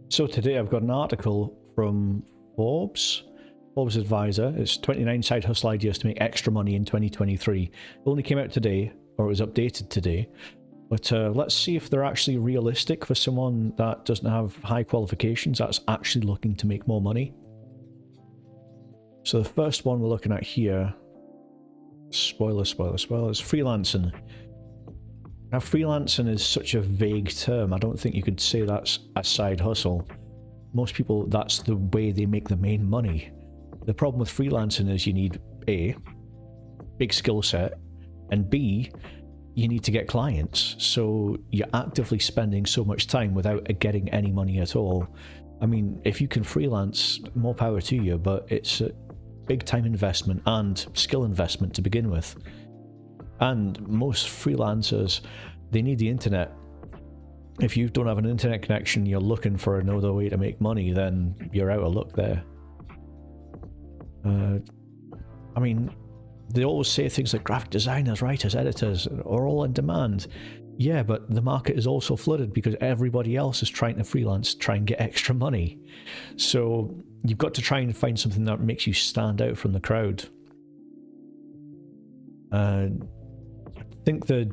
So today I've got an article from Forbes Advisor. It's 29 side hustle ideas to make extra money in 2023. It only came out today, or it was updated today. But let's see if they're actually realistic for someone that doesn't have high qualifications, that's actually looking to make more money. So the first one we're looking at here, spoiler, is freelancing. Now, freelancing is such a vague term. I don't think you could say that's a side hustle. Most people, that's the way they make the main money. The problem with freelancing is you need A, big skill set, and B, you need to get clients. So you're actively spending so much time without getting any money at all. I mean, if you can freelance, more power to you, but it's a big time investment and skill investment to begin with. And most freelancers, they need the internet. If you don't have an internet connection, you're looking for another way to make money, then you're out of luck there. I mean, they always say things like graphic designers, writers, editors are all in demand. Yeah, but the market is also flooded because everybody else is trying to freelance, try and get extra money. So you've got to try and find something that makes you stand out from the crowd. I think the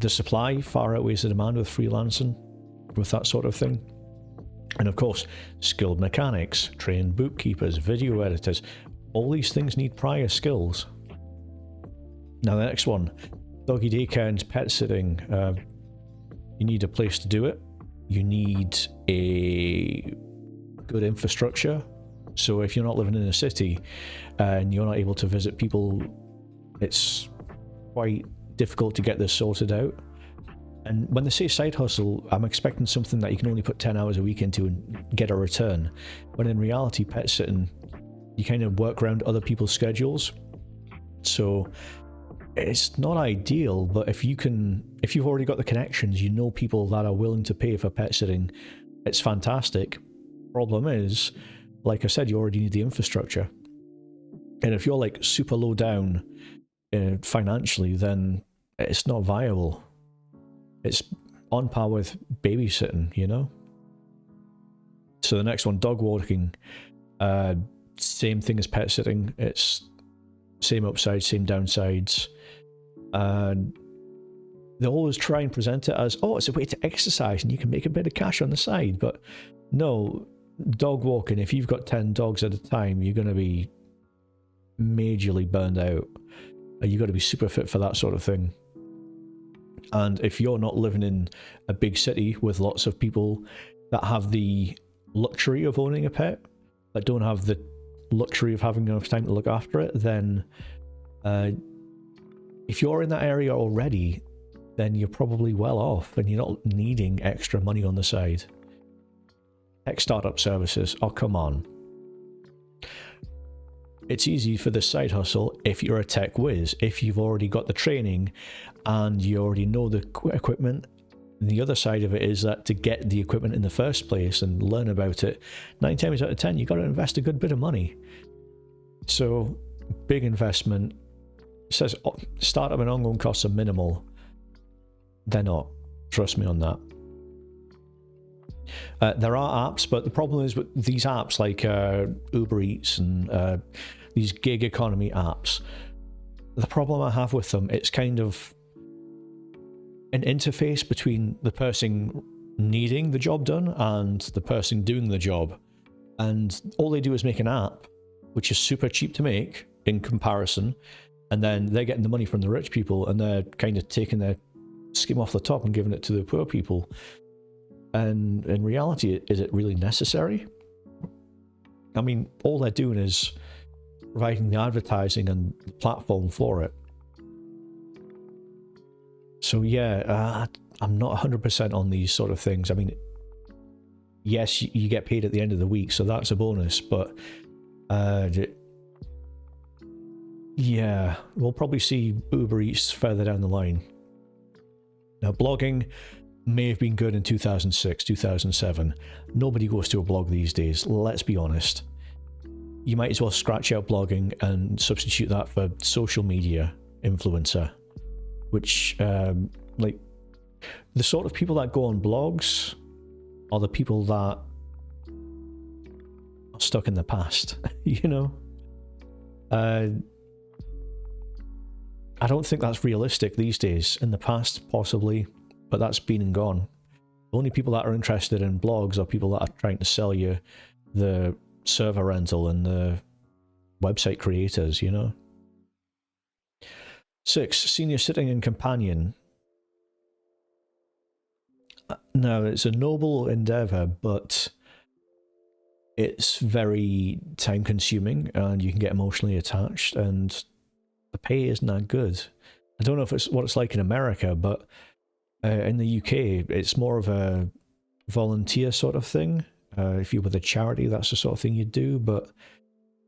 supply far outweighs the demand with freelancing, with that sort of thing. And of course, skilled mechanics, trained bookkeepers, video editors, all these things need prior skills. Now the next one, doggy daycare and pet sitting. You need a place to do it. You need a good infrastructure. So if you're not living in a city and you're not able to visit people, it's quite difficult to get this sorted out. And when they say side hustle, I'm expecting something that you can only put 10 hours a week into and get a return. When in reality, pet sitting, you kind of work around other people's schedules. So it's not ideal, but if you've already got the connections, you know people that are willing to pay for pet sitting, it's fantastic. Problem is, like I said, you already need the infrastructure. And if you're like super low down financially, then it's not viable. It's on par with babysitting, you know? So the next one, dog walking. Same thing as pet sitting. It's same upsides, same downsides. They always try and present it as, oh, it's a way to exercise and you can make a bit of cash on the side. But no, dog walking, if you've got 10 dogs at a time, you're going to be majorly burned out. You've got to be super fit for that sort of thing. And if you're not living in a big city with lots of people that have the luxury of owning a pet, but don't have the luxury of having enough time to look after it, then if you're in that area already, then you're probably well off and you're not needing extra money on the side. Tech startup services, oh come on. It's easy for the side hustle if you're a tech whiz, if you've already got the training and you already know the equipment. And the other side of it is that to get the equipment in the first place and learn about it, 9 times out of 10, you've got to invest a good bit of money. So, big investment. It says startup and ongoing costs are minimal. They're not. Trust me on that. There are apps, but the problem is with these apps like Uber Eats and these gig economy apps, the problem I have with them, it's kind of an interface between the person needing the job done and the person doing the job. And all they do is make an app, which is super cheap to make in comparison, and then they're getting the money from the rich people and they're kind of taking their skim off the top and giving it to the poor people. And in reality, is it really necessary? I mean, all they're doing is providing the advertising and the platform for it. So yeah, I'm not 100% on these sort of things. I mean, yes, you get paid at the end of the week, so that's a bonus, but yeah, we'll probably see Uber Eats further down the line. Now, blogging may have been good in 2006, 2007. Nobody goes to a blog these days, let's be honest. You might as well scratch out blogging and substitute that for social media influencer, which, like, the sort of people that go on blogs, are the people that are stuck in the past. You know, I don't think that's realistic these days. In the past, possibly, but that's been and gone. The only people that are interested in blogs are people that are trying to sell you the server rental and the website creators, you know. 6, senior sitting and companion. Now, it's a noble endeavor, but it's very time consuming and you can get emotionally attached, and the pay isn't that good. I don't know if it's what it's like in America, but in the UK, it's more of a volunteer sort of thing. If you're with a charity, that's the sort of thing you do. But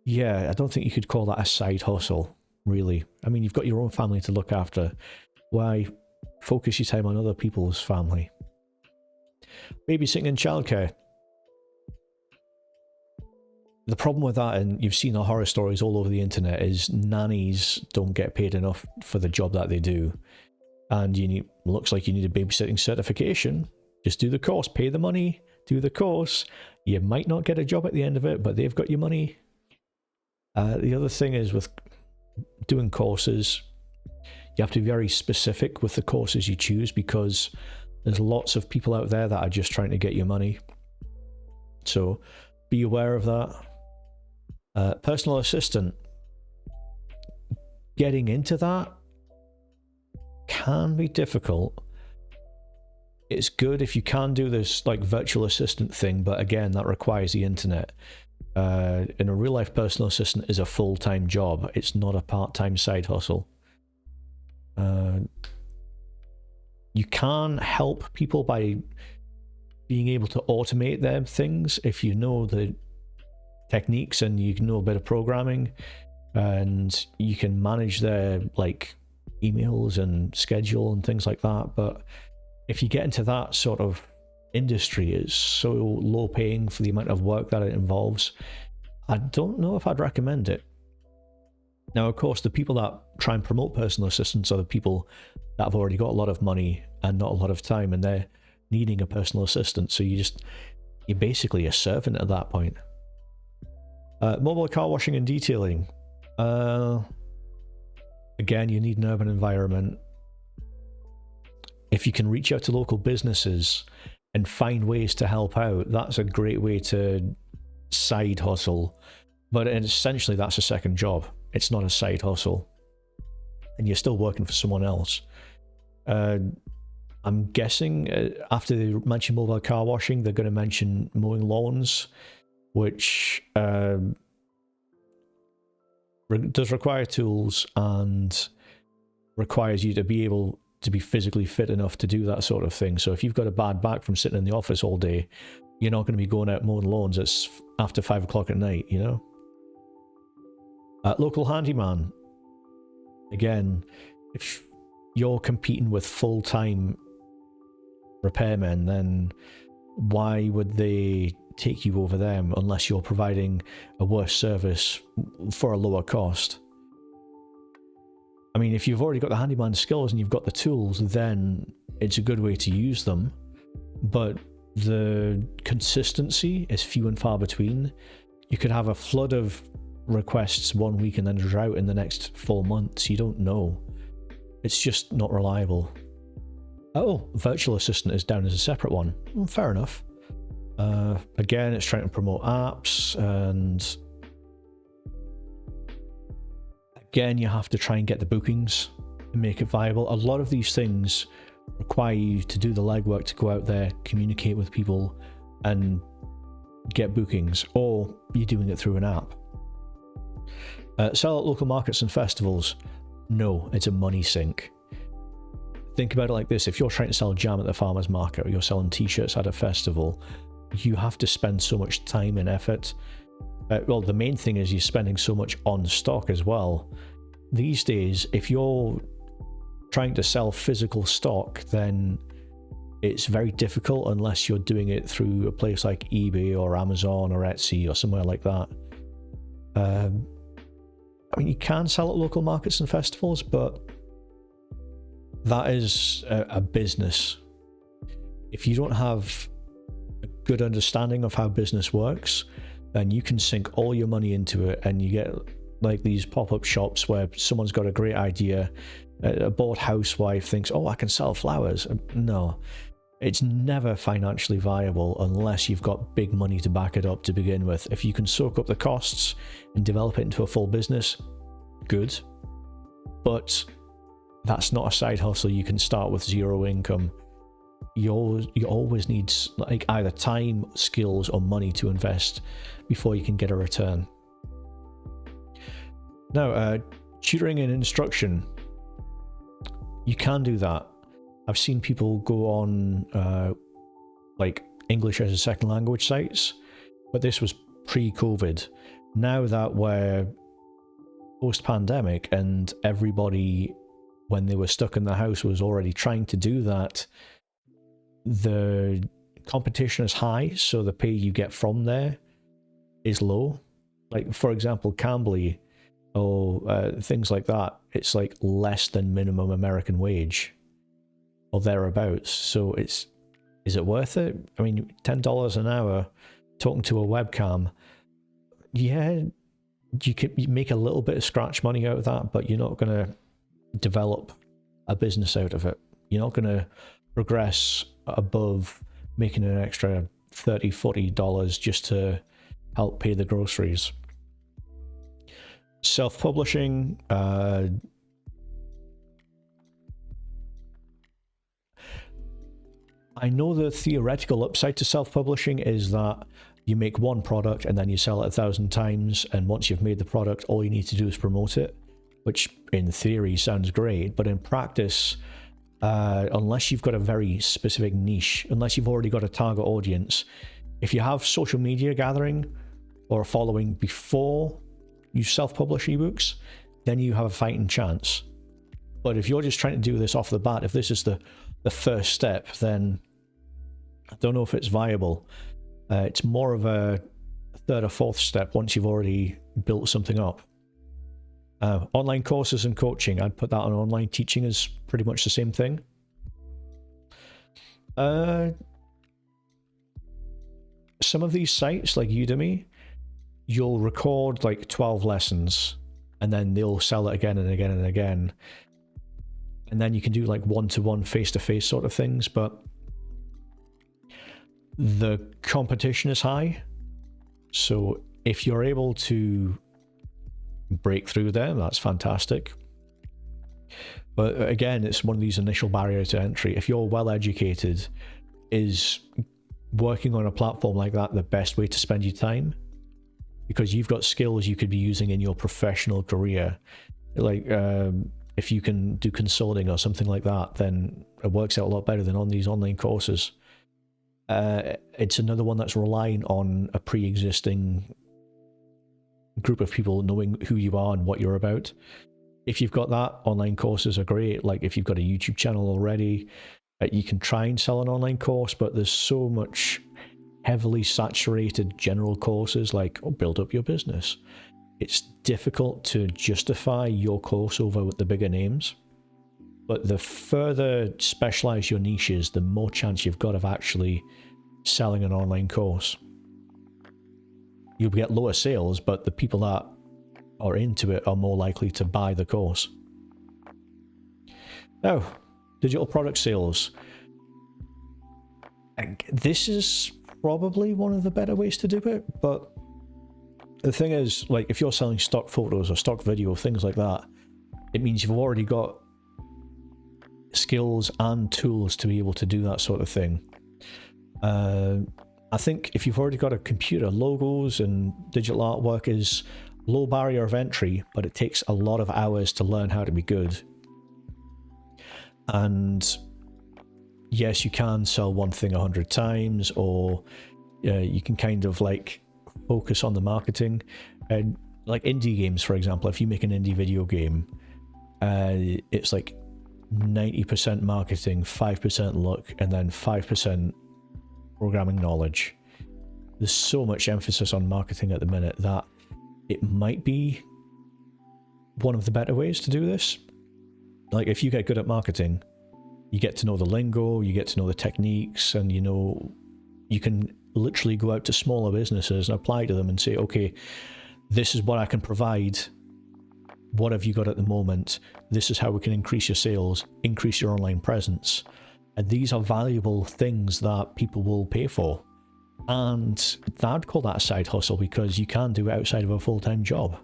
yeah, I don't think you could call that a side hustle, really. I mean, you've got your own family to look after. Why focus your time on other people's family? Babysitting and childcare. The problem with that, and you've seen the horror stories all over the internet, is nannies don't get paid enough for the job that they do. And looks like you need a babysitting certification. Just do the course, pay the money, do the course. You might not get a job at the end of it, but they've got your money. The other thing is with doing courses, you have to be very specific with the courses you choose, because there's lots of people out there that are just trying to get your money. So be aware of that. Personal assistant. Getting into that can be difficult. It's good if you can do this like virtual assistant thing, but again, that requires the internet. In a real life, personal assistant is a full-time job. It's not a part-time side hustle. You can help people by being able to automate their things if you know the techniques and you know a bit of programming, and you can manage their like emails and schedule and things like that. But if you get into that sort of industry, it's so low paying for the amount of work that it involves. I don't know if I'd recommend it. Now, of course, the people that try and promote personal assistants are the people that have already got a lot of money and not a lot of time, and they're needing a personal assistant. So you're basically a servant at that point. Mobile car washing and detailing. Again, you need an urban environment. If you can reach out to local businesses and find ways to help out, that's a great way to side hustle. But essentially, that's a second job. It's not a side hustle. And you're still working for someone else. I'm guessing after they mention mobile car washing, they're going to mention mowing lawns, which does require tools and requires you to be able to be physically fit enough to do that sort of thing. So if you've got a bad back from sitting in the office all day, you're not going to be going out mowing lawns. It's after 5 o'clock at night, you know? Local handyman. Again, if you're competing with full-time repairmen, then why would they take you over them unless you're providing a worse service for a lower cost? I mean, if you've already got the handyman skills and you've got the tools, then it's a good way to use them. But the consistency is few and far between. You could have a flood of requests one week and then a drought in the next 4 months. You don't know. It's just not reliable. Oh, virtual assistant is down as a separate one. Fair enough. Again, it's trying to promote apps, and again, you have to try and get the bookings and make it viable. A lot of these things require you to do the legwork to go out there, communicate with people, and get bookings, or you're doing it through an app. Sell at local markets and festivals. No, it's a money sink. Think about it like this. If you're trying to sell jam at the farmer's market, or you're selling t-shirts at a festival, you have to spend so much time and effort. Well, the main thing is you're spending so much on stock as well. These days, if you're trying to sell physical stock, then it's very difficult unless you're doing it through a place like eBay or Amazon or Etsy or somewhere like that. I mean, you can sell at local markets and festivals, but that is a business. If you don't have a good understanding of how business works, then you can sink all your money into it, and you get like these pop-up shops where someone's got a great idea. A bored housewife thinks, oh, I can sell flowers. No, it's never financially viable unless you've got big money to back it up to begin with. If you can soak up the costs and develop it into a full business, good. But that's not a side hustle you can start with zero income. You always need like either time, skills, or money to invest before you can get a return. Now, tutoring and instruction, you can do that. I've seen people go on like English as a second language sites, but this was pre-COVID. Now that we're post-pandemic and everybody, when they were stuck in the house, was already trying to do that, the competition is high, so the pay you get from there is low. Like, for example, Cambly or things like that, it's like less than minimum American wage or thereabouts. So is it worth it? I mean, $10 an hour talking to a webcam, yeah, you make a little bit of scratch money out of that, but you're not going to develop a business out of it. You're not going to progress above making an extra $30-40 just to help pay the groceries. Self-publishing, I know the theoretical upside to self-publishing is that you make one product and then you sell it 1,000 times, and once you've made the product, all you need to do is promote it, which in theory sounds great, but in practice, unless you've got a very specific niche, unless you've already got a target audience, if you have social media gathering or a following before you self-publish ebooks, then you have a fighting chance. But if you're just trying to do this off the bat, if this is the first step, then I don't know if it's viable. It's more of a third or fourth step once you've already built something up. Online courses and coaching, I'd put that on online teaching as pretty much the same thing. Some of these sites like Udemy, you'll record like 12 lessons and then they'll sell it again and again and again. And then you can do like one-to-one, face-to-face sort of things, but the competition is high. So if you're able to break through there, that's fantastic. But again, it's one of these initial barriers to entry. If you're well educated, is working on a platform like that the best way to spend your time? Because you've got skills you could be using in your professional career. Like if you can do consulting or something like that, then it works out a lot better than on these online courses. It's another one that's relying on a pre-existing group of people knowing who you are and what you're about. If you've got that, online courses are great. Like if you've got a YouTube channel already, you can try and sell an online course, but there's so much heavily saturated general courses like build up your business. It's difficult to justify your course over the bigger names. But the further specialized your niche is, the more chance you've got of actually selling an online course. You'll get lower sales, but the people that are into it are more likely to buy the course. Now, digital product sales. This is probably one of the better ways to do it, but the thing is, like, if you're selling stock photos or stock video, things like that, it means you've already got skills and tools to be able to do that sort of thing. I think if you've already got a computer, logos and digital artwork is low barrier of entry, but it takes a lot of hours to learn how to be good. And yes, you can sell one thing 100 times, or you can kind of like focus on the marketing. And like indie games, for example, if you make an indie video game, it's like 90% marketing, 5% luck, and then 5% programming knowledge. There's so much emphasis on marketing at the minute that it might be one of the better ways to do this. Like if you get good at marketing, you get to know the lingo, you get to know the techniques, and you can literally go out to smaller businesses and apply to them and say, okay, this is what I can provide. What have you got at the moment? This is how we can increase your sales, increase your online presence. And these are valuable things that people will pay for. And I'd call that a side hustle because you can do it outside of a full-time job.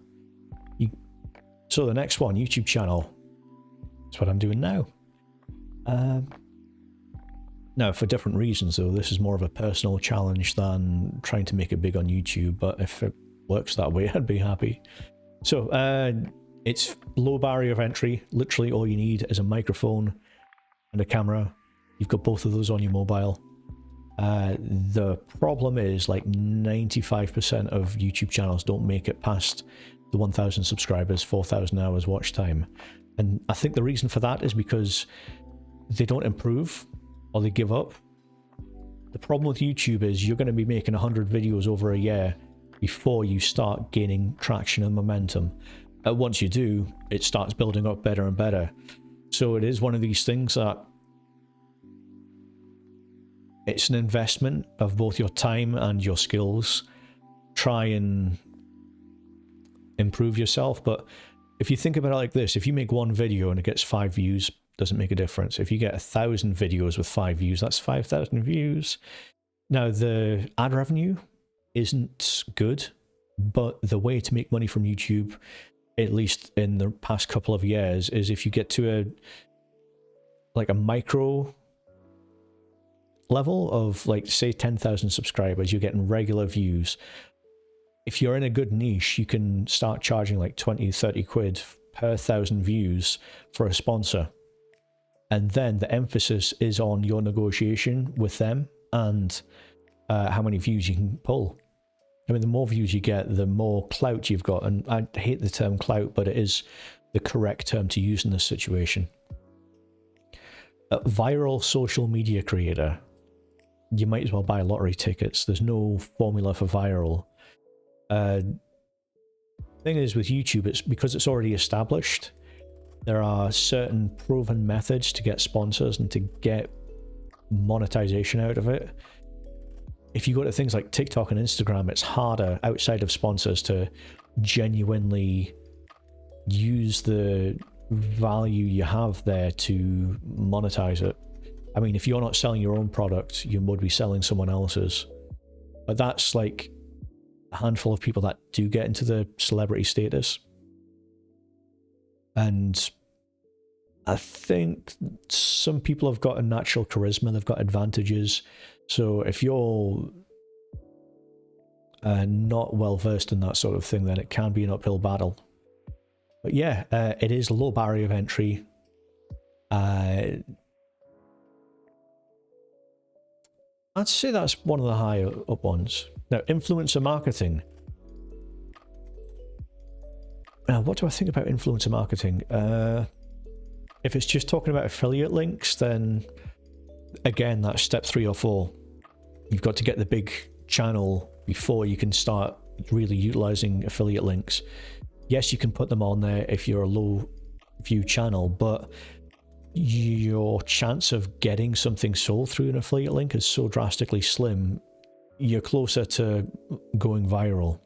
So the next one, YouTube channel. That's what I'm doing now. Now, for different reasons, though, this is more of a personal challenge than trying to make it big on YouTube, but if it works that way, I'd be happy. So, it's low barrier of entry. Literally all you need is a microphone and a camera. You've got both of those on your mobile. The problem is, like, 95% of YouTube channels don't make it past the 1,000 subscribers, 4,000 hours watch time. And I think the reason for that is because they don't improve, or they give up. The problem with YouTube is you're going to be making 100 videos over a year before you start gaining traction and momentum. Once you do, it starts building up better and better. So it is one of these things that it's an investment of both your time and your skills. Try and improve yourself. But if you think about it like this, if you make one video and it gets 5 views, doesn't make a difference. If you get 1,000 videos with 5 views, that's 5,000 views. Now, the ad revenue isn't good, but the way to make money from YouTube, at least in the past couple of years, is if you get to a micro level of, like, say 10,000 subscribers, you're getting regular views. If you're in a good niche, you can start charging like 20, 30 quid per 1,000 views for a sponsor. And then the emphasis is on your negotiation with them and how many views you can pull. I mean, the more views you get, the more clout you've got. And I hate the term clout, but it is the correct term to use in this situation. A viral social media creator. You might as well buy lottery tickets. There's no formula for viral. Thing is, with YouTube, it's because it's already established. There are certain proven methods to get sponsors and to get monetization out of it. If you go to things like TikTok and Instagram, it's harder outside of sponsors to genuinely use the value you have there to monetize it. I mean, if you're not selling your own product, you would be selling someone else's. But that's like a handful of people that do get into the celebrity status. And I think some people have got a natural charisma, they've got advantages. So if you're not well versed in that sort of thing, then it can be an uphill battle. But yeah, it is low barrier of entry. I'd say that's one of the higher up ones. Now, influencer marketing. What do I think about influencer marketing? If it's just talking about affiliate links, then again, that's step 3 or 4. You've got to get the big channel before you can start really utilizing affiliate links. Yes, you can put them on there if you're a low view channel, but your chance of getting something sold through an affiliate link is so drastically slim, you're closer to going viral.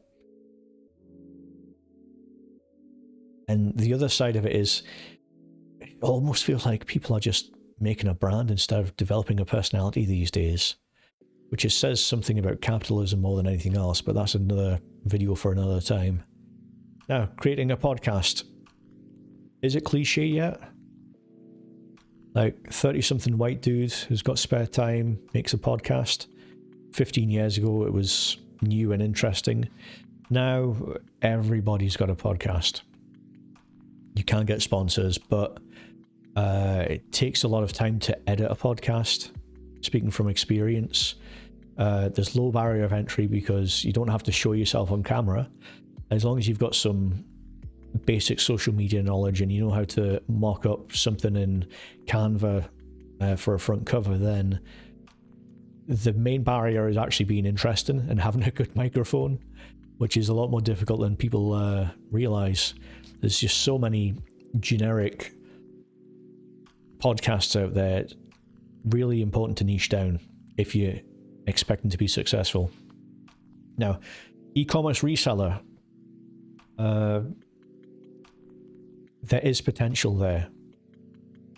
And the other side of it is, it almost feels like people are just making a brand instead of developing a personality these days, which says something about capitalism more than anything else, but that's another video for another time. Now, creating a podcast. Is it cliche yet? Like, 30-something white dude who's got spare time makes a podcast. 15 years ago, it was new and interesting. Now, everybody's got a podcast. You can get sponsors, but it takes a lot of time to edit a podcast. Speaking from experience, there's low barrier of entry because you don't have to show yourself on camera. As long as you've got some basic social media knowledge and you know how to mock up something in Canva for a front cover, then the main barrier is actually being interesting and having a good microphone, which is a lot more difficult than people realize. There's just so many generic podcasts out there. Really important to niche down. If you expecting to be successful. Now, e-commerce reseller, there is potential there,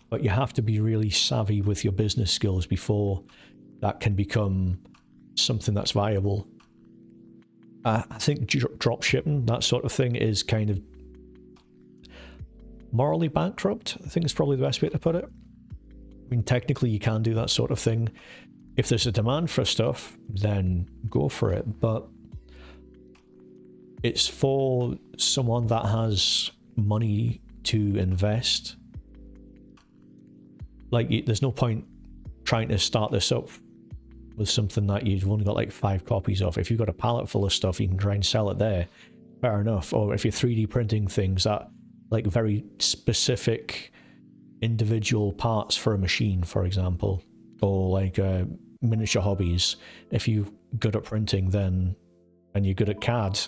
but you have to be really savvy with your business skills before that can become something that's viable. I think drop shipping, that sort of thing, is kind of morally bankrupt, I think is probably the best way to put it. I mean, technically you can do that sort of thing. If there's a demand for stuff, then go for it, but it's for someone that has money to invest. Like, there's no point trying to start this up with something that you've only got like 5 copies of. If you've got a pallet full of stuff, you can try and sell it there, fair enough. Or if you're 3D printing things that, like, very specific individual parts for a machine, for example, or like miniature hobbies, if you're good at printing, then, and you're good at CAD,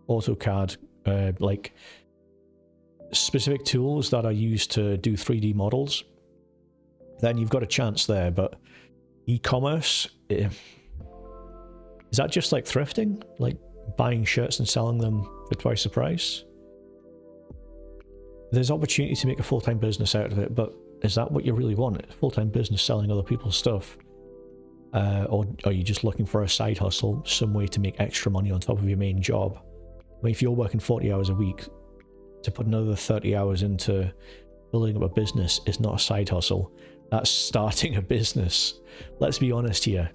AutoCAD, like specific tools that are used to do 3D models, then you've got a chance there. But e-commerce, is that just like thrifting, like buying shirts and selling them for twice the price? There's opportunity to make a full-time business out of it, but is that what you really want? A full-time business selling other people's stuff? Or are you just looking for a side hustle, some way to make extra money on top of your main job? I mean, if you're working 40 hours a week, to put another 30 hours into building up a business is not a side hustle. That's starting a business. Let's be honest here.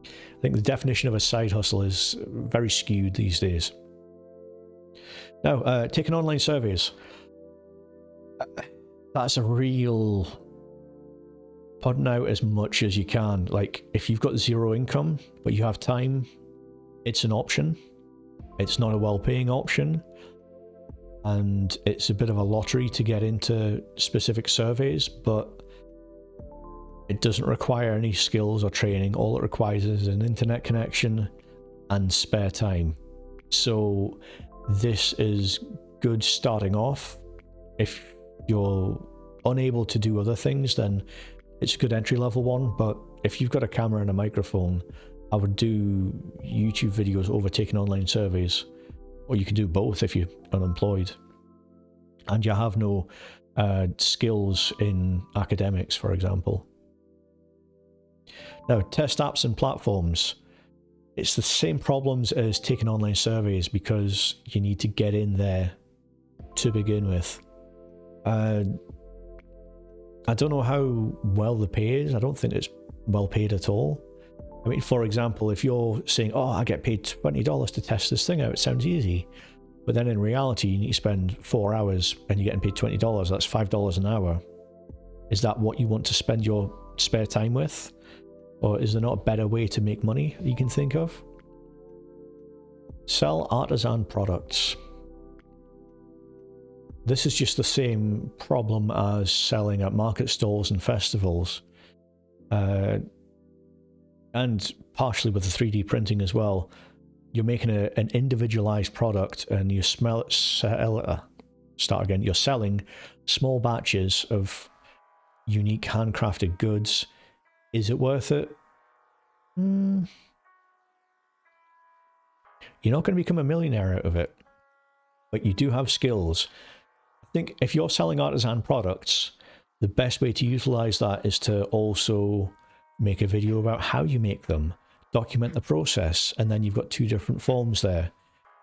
I think the definition of a side hustle is very skewed these days. Now, taking online surveys. That's a real putting out as much as you can. Like, if you've got zero income, but you have time, it's an option. It's not a well-paying option. And it's a bit of a lottery to get into specific surveys, but it doesn't require any skills or training. All it requires is an internet connection and spare time. So this is good starting off. If you're unable to do other things, then it's a good entry-level one. But if you've got a camera and a microphone, I would do YouTube videos over taking online surveys. Or you can do both if you're unemployed and you have no skills in academics, for example. Now, test apps and platforms. It's the same problems as taking online surveys because you need to get in there to begin with. I don't know how well the pay is. I don't think it's well paid at all. I mean, for example, if you're saying, oh, I get paid $20 to test this thing out, it sounds easy. But then in reality, you need to spend 4 hours and you're getting paid $20. That's $5 an hour. Is that what you want to spend your spare time with? Or is there not a better way to make money that you can think of? Sell artisan products. This is just the same problem as selling at market stalls and festivals. And partially with the 3D printing as well. You're making an individualized product and you you're selling small batches of unique handcrafted goods. Is it worth it? You're not going to become a millionaire out of it, but you do have skills. I think if you're selling artisan products, the best way to utilize that is to also make a video about how you make them, document the process, and then you've got 2 different forms there.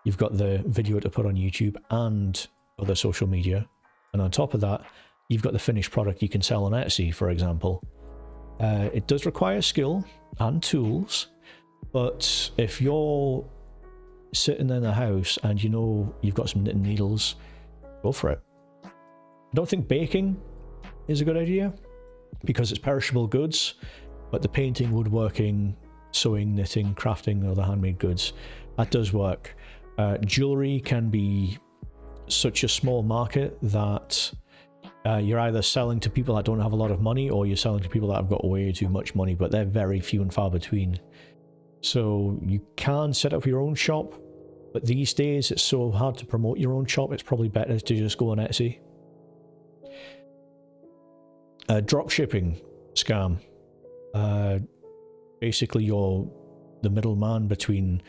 You've got the video to put on YouTube and other social media, and on top of that, you've got the finished product you can sell on Etsy, for example. It does require skill and tools, but if you're sitting in the house and you know you've got some knitting needles, go for it. I don't think baking is a good idea because it's perishable goods, but the painting, woodworking, sewing, knitting, crafting, other handmade goods, that does work. Jewelry can be such a small market that you're either selling to people that don't have a lot of money or you're selling to people that have got way too much money, but they're very few and far between. So you can set up your own shop, but these days it's so hard to promote your own shop, it's probably better to just go on Etsy. Drop shipping scam. Basically you're the middleman between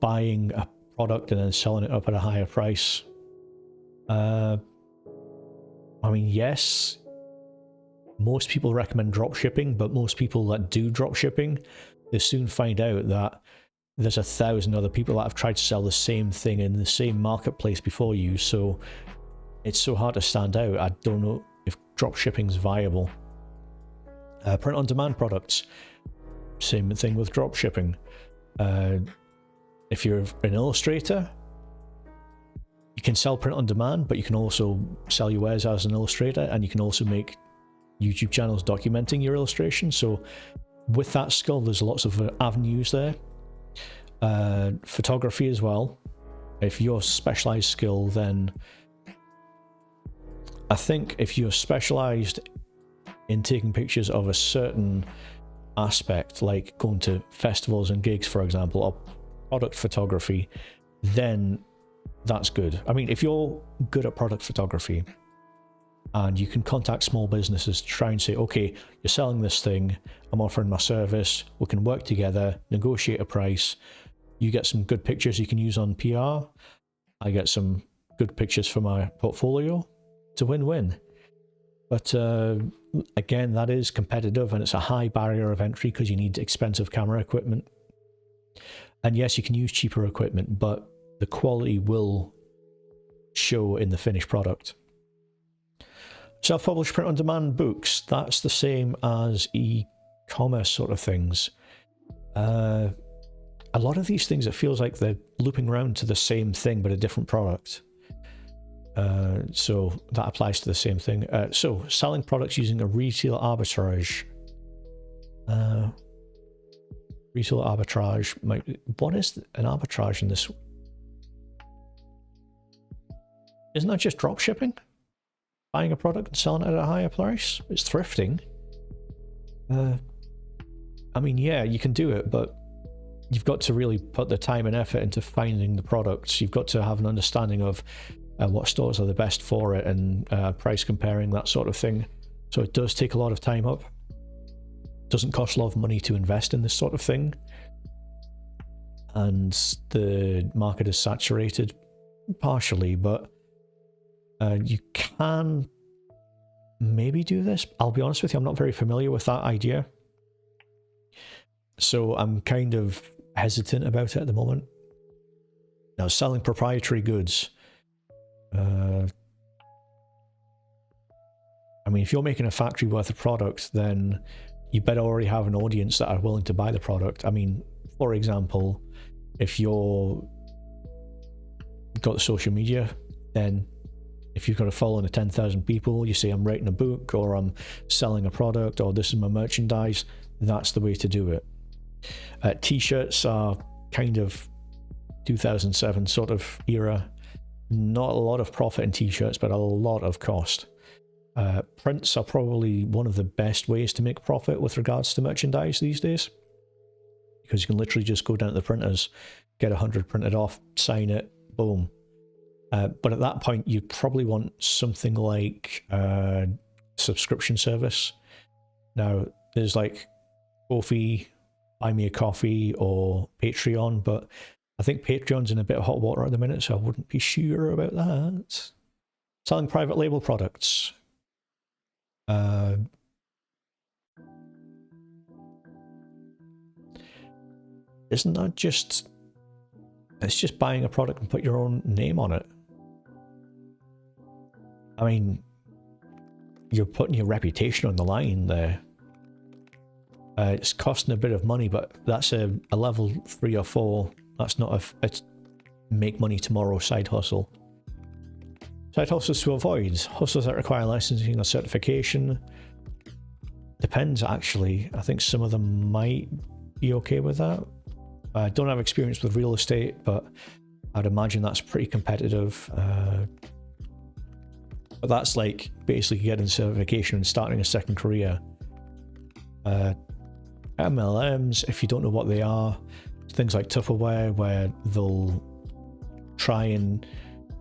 buying a product and then selling it up at a higher price. I mean, yes, most people recommend drop shipping, but most people that do drop shipping, they soon find out that there's 1,000 other people that have tried to sell the same thing in the same marketplace before you, so it's so hard to stand out. I don't know if drop shipping's viable. Print on demand products, same thing with drop shipping. If you're an illustrator, you can sell print on demand, but you can also sell your wares as an illustrator, and you can also make YouTube channels documenting your illustration. So with that skill, there's lots of avenues there. Photography as well. If you're a specialized skill, then I think if you're specialized in taking pictures of a certain aspect, like going to festivals and gigs, for example, or product photography, then that's good. I mean, if you're good at product photography and you can contact small businesses to try and say, okay, you're selling this thing, I'm offering my service, we can work together, negotiate a price, you get some good pictures you can use on PR, I get some good pictures for my portfolio, it's a win-win. But again, that is competitive, and it's a high barrier of entry because you need expensive camera equipment. And yes, you can use cheaper equipment, but the quality will show in the finished product. Self-published print-on-demand books, that's the same as e-commerce sort of things. A lot of these things, it feels like they're looping around to the same thing, but a different product. So that applies to the same thing. So selling products using a retail arbitrage. Retail arbitrage what is an arbitrage in this? Isn't that just drop shipping? Buying a product and selling it at a higher price? It's thrifting. I mean, yeah, you can do it, but you've got to really put the time and effort into finding the products. You've got to have an understanding of what stores are the best for it, and price comparing, that sort of thing. So it does take a lot of time up. It doesn't cost a lot of money to invest in this sort of thing. And the market is saturated partially, but you can maybe do this. I'll be honest with you, I'm not very familiar with that idea. So I'm kind of hesitant about it at the moment. Now, selling proprietary goods. I mean, if you're making a factory worth of product, then you better already have an audience that are willing to buy the product. I mean, for example, if you're got social media, then if you've got a following of 10,000 people, you say I'm writing a book, or I'm selling a product, or this is my merchandise, that's the way to do it. T-shirts are kind of 2007 sort of era. Not a lot of profit in t-shirts, but a lot of cost. Prints are probably one of the best ways to make profit with regards to merchandise these days, because you can literally just go down to the printers, get 100 printed off, sign it, boom. But at that point, you'd probably want something like a subscription service. Now, there's like Ko-fi, Buy Me a Coffee, or Patreon, but I think Patreon's in a bit of hot water at the minute, so I wouldn't be sure about that. Selling private label products. Isn't that just... It's just buying a product and put your own name on it. I mean, you're putting your reputation on the line there. It's costing a bit of money, but that's a level 3 or 4. That's not a make money tomorrow side hustle. Side hustles to avoid. Hustles that require licensing or certification. Depends, actually. I think some of them might be okay with that. I don't have experience with real estate, but I'd imagine that's pretty competitive. But that's like basically getting certification and starting a second career. MLMs, if you don't know what they are, things like Tupperware, where they'll try and...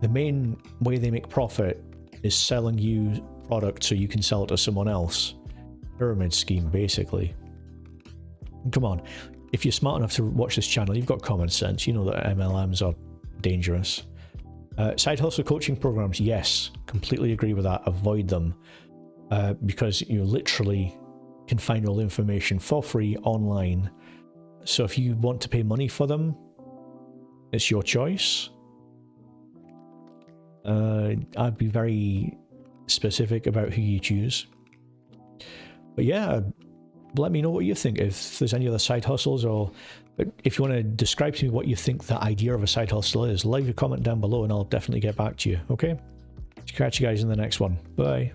The main way they make profit is selling you product so you can sell it to someone else. Pyramid scheme, basically. Come on. if you're smart enough to watch this channel, you've got common sense. You know that MLMs are dangerous. Side hustle coaching programs, yes, completely agree with that. Avoid them because you literally can find all the information for free online. So if you want to pay money for them, it's your choice. I'd be very specific about who you choose. But yeah, let me know what you think. If there's any other side hustles, or if you want to describe to me what you think the idea of a side hustle is, leave a comment down below and I'll definitely get back to you. Okay? Catch you guys in the next one. Bye.